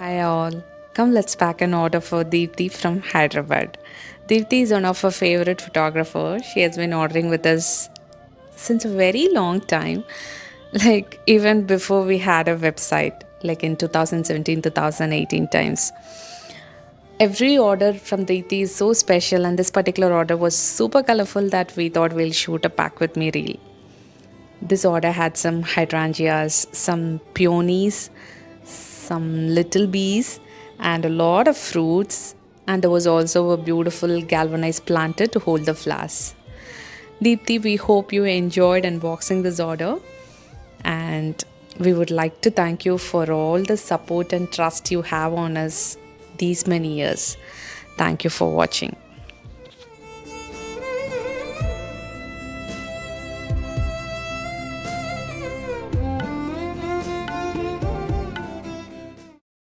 Hi all. Come let's pack an order for Deepthi from Hyderabad. Deepthi is one of our favorite photographers. She has been ordering with us since a very long time. Like even before we had a website, like in 2017, 2018 times. Every order from Deepthi is so special and this particular order was super colorful that we thought we'll shoot a pack with me reel. This order had some hydrangeas, some peonies, some little bees, and a lot of fruits. And there was also a beautiful galvanized planter to hold the flowers. Deepthi, we hope you enjoyed unboxing this order. And we would like to thank you for all the support and trust you have on us these many years. Thank you for watching.